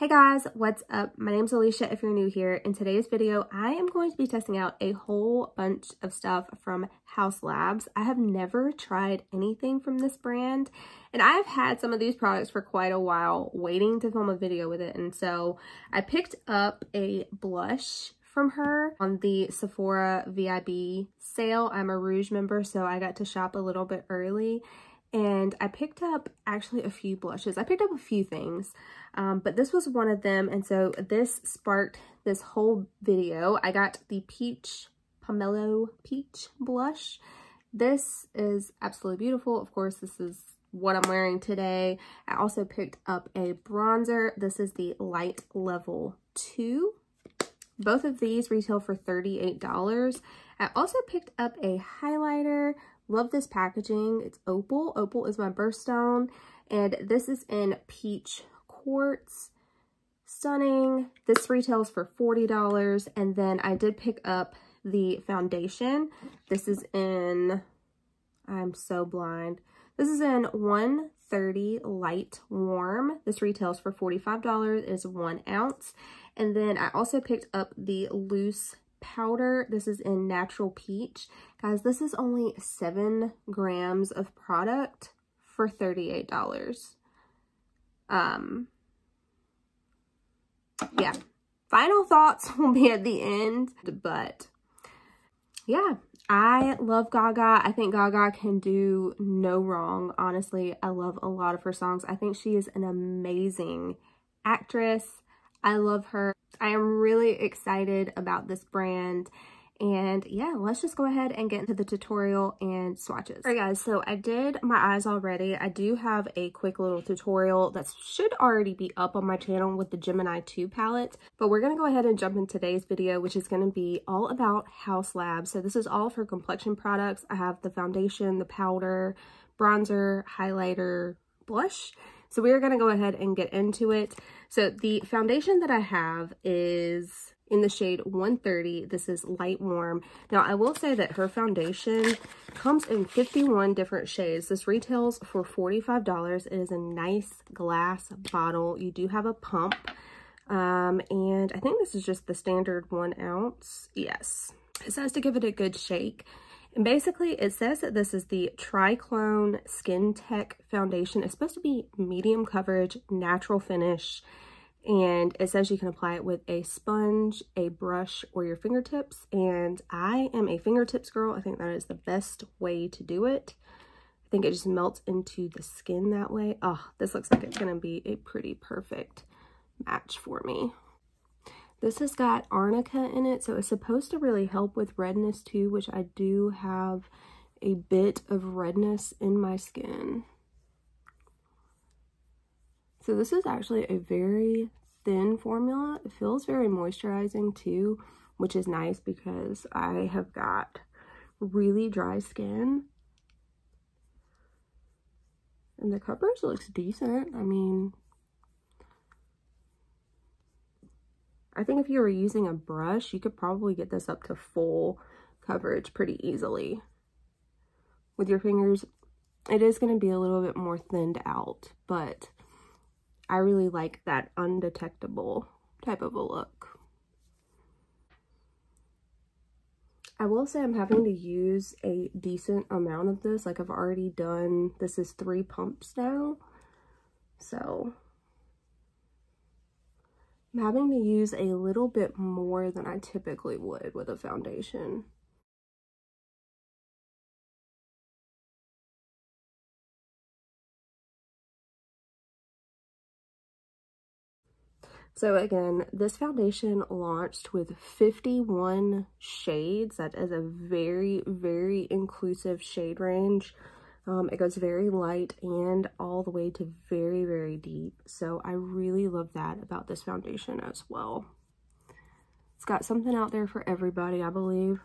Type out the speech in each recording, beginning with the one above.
Hey guys, what's up? My name's Alicia if you're new here. In today's video, I am going to be testing out a whole bunch of stuff from Haus. I have never tried anything from this brand, and I've had some of these products for quite a while waiting to film a video with it. And so I picked up a blush from her on the Sephora VIB sale. I'm a Rouge member, so I got to shop a little bit early. And I picked up actually a few blushes. I picked up a few things, but this was one of them. And so this sparked this whole video. I got the Peach Pomelo Peach blush. This is absolutely beautiful. Of course, this is what I'm wearing today. I also picked up a bronzer. This is the Light Level 2. Both of these retail for $38. I also picked up a highlighter. Love this packaging. It's opal. Opal is my birthstone, and this is in peach quartz. Stunning. This retails for $40, and then I did pick up the foundation. This is in, I'm so blind. This is in 130 Light Warm. This retails for $45. It is 1 ounce. And then I also picked up the loose powder. This is in Natural Peach. Guys, this is only 7 grams of product for $38. Yeah, final thoughts will be at the end, but yeah, I love GaGa. I think GaGa can do no wrong. Honestly, I love a lot of her songs. I think she is an amazing actress. I love her. I am really excited about this brand. And yeah, let's just go ahead and get into the tutorial and swatches. All right guys, so I did my eyes already. I do have a quick little tutorial that should already be up on my channel with the Gemini 2 palette. But we're gonna go ahead and jump in today's video, which is gonna be all about Haus. So this is all of her complexion products. I have the foundation, the powder, bronzer, highlighter, blush. So we're going to go ahead and get into it. So the foundation that I have is in the shade 130. This is Light Warm. Now I will say that her foundation comes in 51 different shades. This retails for $45. It is a nice glass bottle. You do have a pump. And I think this is just the standard 1 ounce. Yes. It says to give it a good shake. And basically, it says that this is the Triclone Skin Tech Foundation. It's supposed to be medium coverage, natural finish, and it says you can apply it with a sponge, a brush, or your fingertips. And I am a fingertips girl. I think that is the best way to do it. I think it just melts into the skin that way. Oh, this looks like it's going to be a pretty perfect match for me. This has got arnica in it, so it's supposed to really help with redness too, which I do have a bit of redness in my skin. So this is actually a very thin formula. It feels very moisturizing too, which is nice because I have got really dry skin. And the coverage looks decent. I mean, I think if you were using a brush, you could probably get this up to full coverage pretty easily. With your fingers, it is going to be a little bit more thinned out, but I really like that undetectable type of a look. I will say I'm having to use a decent amount of this. Like I've already done, this is 3 pumps now, so I'm having to use a little bit more than I typically would with a foundation. So again, this foundation launched with 51 shades. That is a very, very inclusive shade range. It goes very light and all the way to very, very deep. So I really love that about this foundation as well. It's got something out there for everybody, I believe.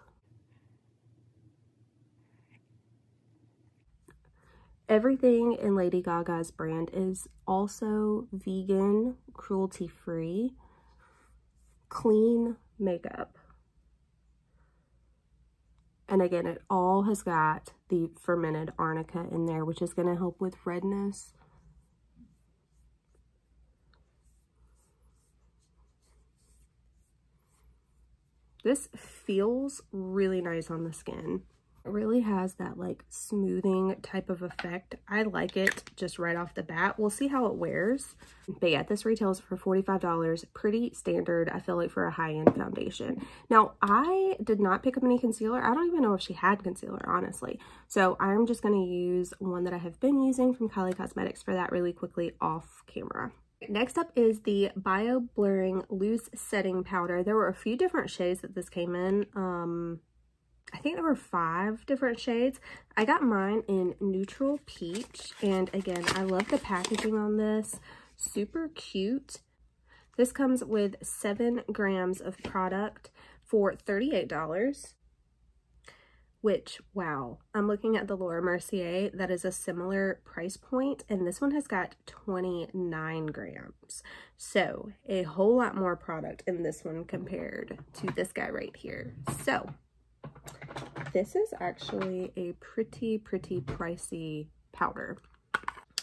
Everything in Lady Gaga's brand is also vegan, cruelty-free, clean makeup. And again, it all has got the fermented arnica in there, which is going to help with redness. This feels really nice on the skin. It really has that like smoothing type of effect. I like it just right off the bat. We'll see how it wears. But yeah, this retails for $45. Pretty standard, I feel like, for a high-end foundation. Now, I did not pick up any concealer. I don't even know if she had concealer, honestly. So I'm just going to use one that I have been using from Kylie Cosmetics for that really quickly off camera. Next up is the Bio Blurring Loose Setting Powder. There were a few different shades that this came in. I think there were 5 different shades. I got mine in Neutral Peach, and again, I love the packaging on this. Super cute. This comes with 7 grams of product for $38, which, wow. I'm looking at the Laura Mercier. That is a similar price point, and this one has got 29 grams. So, a whole lot more product in this one compared to this guy right here. So, this is actually a pretty pricey powder.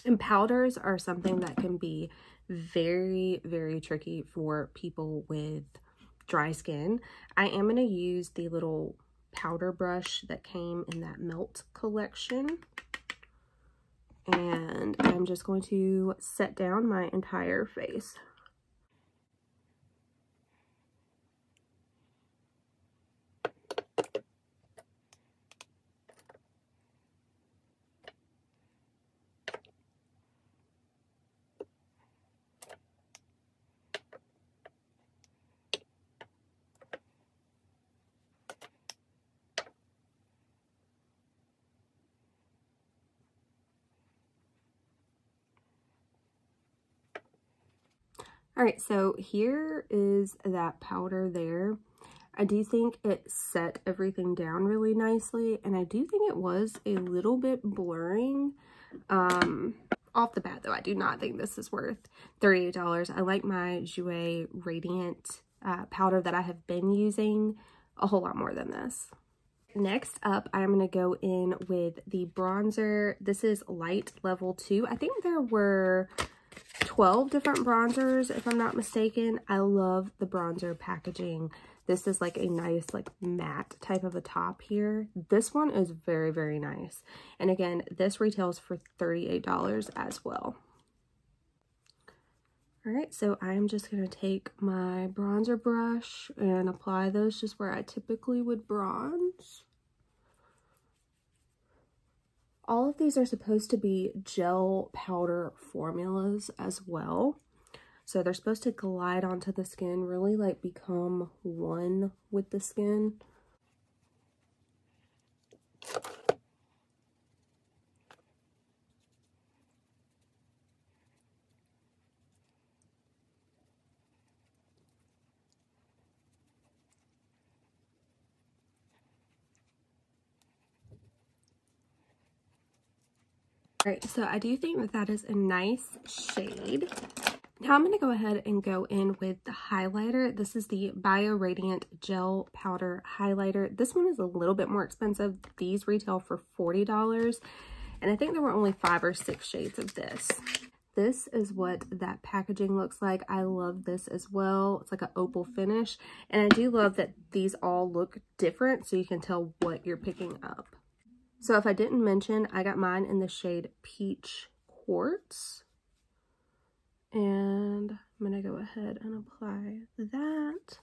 And powders are something that can be very tricky for people with dry skin. I am going to use the little powder brush that came in that Melt collection. And I'm just going to set down my entire face. All right, so here is that powder there. I do think it set everything down really nicely, and I do think it was a little bit blurring. Off the bat, though, I do not think this is worth $38. I like my Jouer Radiant powder that I have been using a whole lot more than this. Next up, I'm going to go in with the bronzer. This is Light Level 2. I think there were 12 different bronzers, if I'm not mistaken. I love the bronzer packaging. This is like a nice like matte type of a top here. This one is very nice. And again, this retails for $38 as well. All right, so I'm just going to take my bronzer brush and apply those just where I typically would bronze. All of these are supposed to be gel powder formulas as well. So they're supposed to glide onto the skin, really like become one with the skin. All right, so I do think that that is a nice shade. Now I'm going to go ahead and go in with the highlighter. This is the Bio Radiant Gel Powder Highlighter. This one is a little bit more expensive. These retail for $40, and I think there were only 5 or 6 shades of this. This is what that packaging looks like. I love this as well. It's like an opal finish, and I do love that these all look different so you can tell what you're picking up. So if I didn't mention, I got mine in the shade Peach Quartz. And I'm going to go ahead and apply that.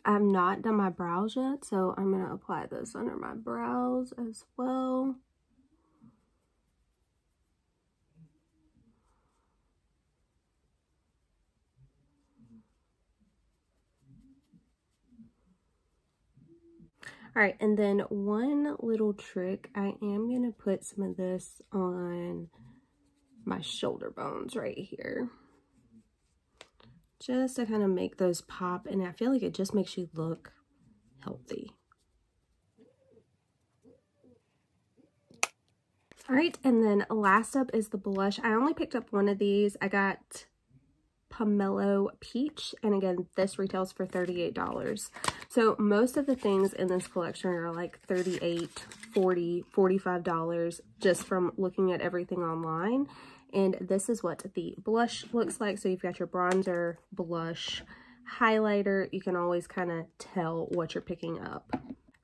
I have not done my brows yet, so I'm going to apply this under my brows as well. All right, and then one little trick, I am going to put some of this on my shoulder bones right here. Just to kind of make those pop, and I feel like it just makes you look healthy. All right, and then last up is the blush. I only picked up one of these. I got Pomelo Peach. And again, this retails for $38. So most of the things in this collection are like $38, $40, $45 just from looking at everything online. And this is what the blush looks like. So you've got your bronzer, blush, highlighter. You can always kind of tell what you're picking up.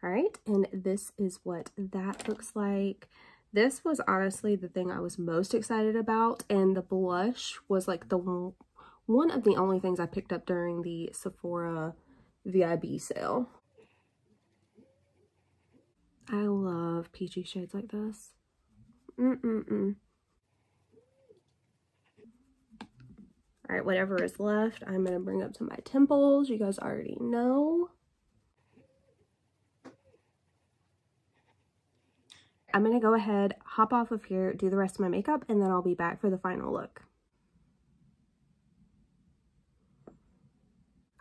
All right, and this is what that looks like. This was honestly the thing I was most excited about, and the blush was like the one of the only things I picked up during the Sephora VIB sale. I love peachy shades like this. All right, whatever is left, I'm gonna bring up to my temples. You guys already know. I'm gonna go ahead, hop off of here, do the rest of my makeup, and then I'll be back for the final look.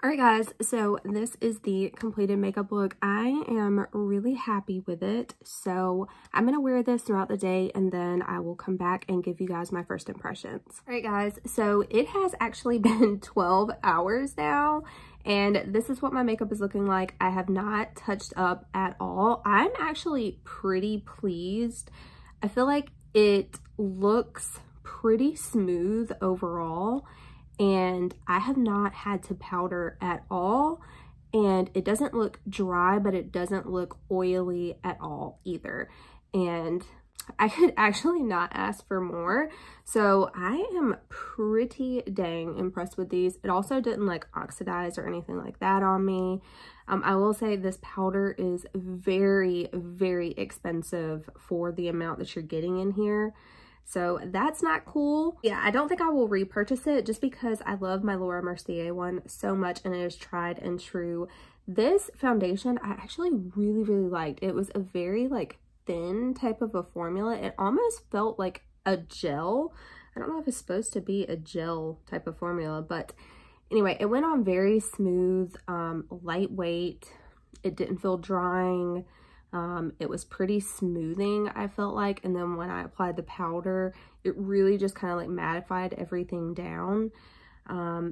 All right, guys, so this is the completed makeup look. I am really happy with it. So I'm gonna wear this throughout the day, and then I will come back and give you guys my first impressions. All right, guys, so it has actually been 12 hours now, and this is what my makeup is looking like. I have not touched up at all. I'm actually pretty pleased. I feel like it looks pretty smooth overall, and I have not had to powder at all, and it doesn't look dry, but it doesn't look oily at all either. And I could actually not ask for more. So I am pretty dang impressed with these. It also didn't like oxidize or anything like that on me. I will say this powder is very, very expensive for the amount that you're getting in here. So that's not cool. Yeah, I don't think I will repurchase it just because I love my Laura Mercier one so much, and it is tried and true. This foundation I actually really, really liked. It was a very like thin type of a formula. It almost felt like a gel. I don't know if it's supposed to be a gel type of formula, but anyway, it went on very smooth, lightweight. It didn't feel drying. It was pretty smoothing, I felt like, and then when I applied the powder, it really just kind of like mattified everything down.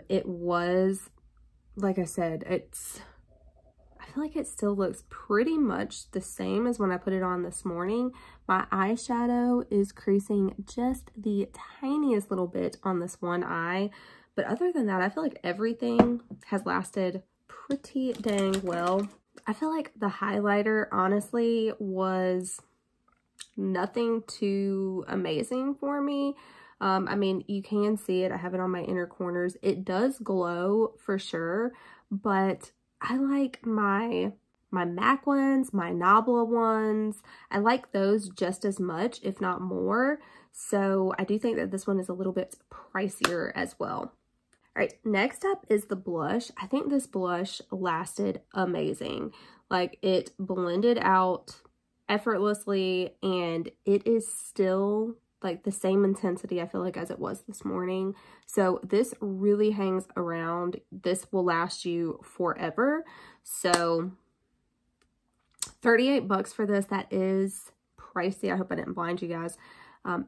It was, like I said, I feel like it still looks pretty much the same as when I put it on this morning. My eyeshadow is creasing just the tiniest little bit on this one eye, but other than that, I feel like everything has lasted pretty dang well. I feel like the highlighter honestly was nothing too amazing for me. I mean, you can see it. I have it on my inner corners. It does glow for sure, but I like my MAC ones, my Nabla ones. I like those just as much, if not more. So I do think that this one is a little bit pricier as well. All right, next up is the blush. I think this blush lasted amazing. Like, it blended out effortlessly, and it is still like the same intensity, I feel like, as it was this morning. So this really hangs around. This will last you forever. So 38 bucks for this. That is pricey. I hope I didn't blind you guys.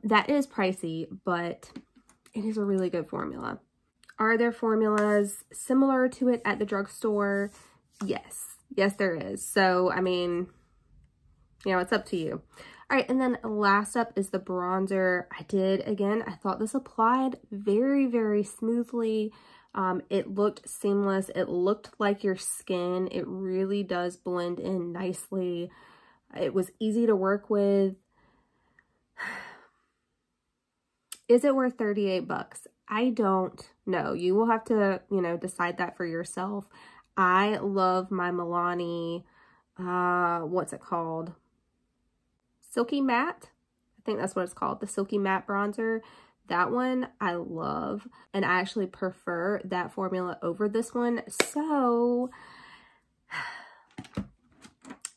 That is pricey, but it is a really good formula. Are there formulas similar to it at the drugstore? Yes. Yes, there is. So, I mean, you know, it's up to you. All right, and then last up is the bronzer. I thought this applied very, very smoothly. It looked seamless. It looked like your skin. It really does blend in nicely. It was easy to work with. Is it worth 38 bucks? I don't know. You will have to, you know, decide that for yourself. I love my Milani, what's it called? Silky Matte. I think that's what it's called. The Silky Matte bronzer. That one I love. And I actually prefer that formula over this one. So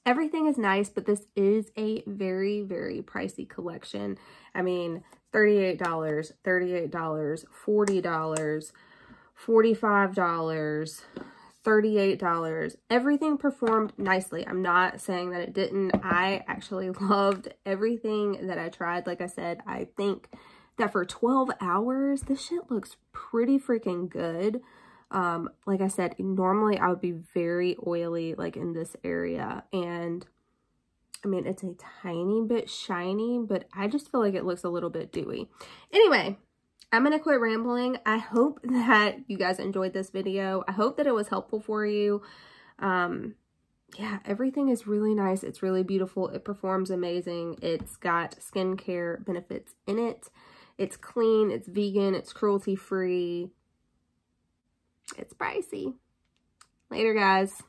everything is nice, but this is a very, very pricey collection. I mean, $38, $38, $40, $45, $38. Everything performed nicely. I'm not saying that it didn't. I actually loved everything that I tried. Like I said, I think that for 12 hours, this shit looks pretty freaking good. Like I said, normally I would be very oily like in this area, and I mean, it's a tiny bit shiny, but I just feel like it looks a little bit dewy. Anyway, I'm gonna quit rambling. I hope that you guys enjoyed this video. I hope that it was helpful for you. Yeah, everything is really nice. It's really beautiful. It performs amazing. It's got skincare benefits in it. It's clean, it's vegan, it's cruelty-free. It's pricey. Later, guys.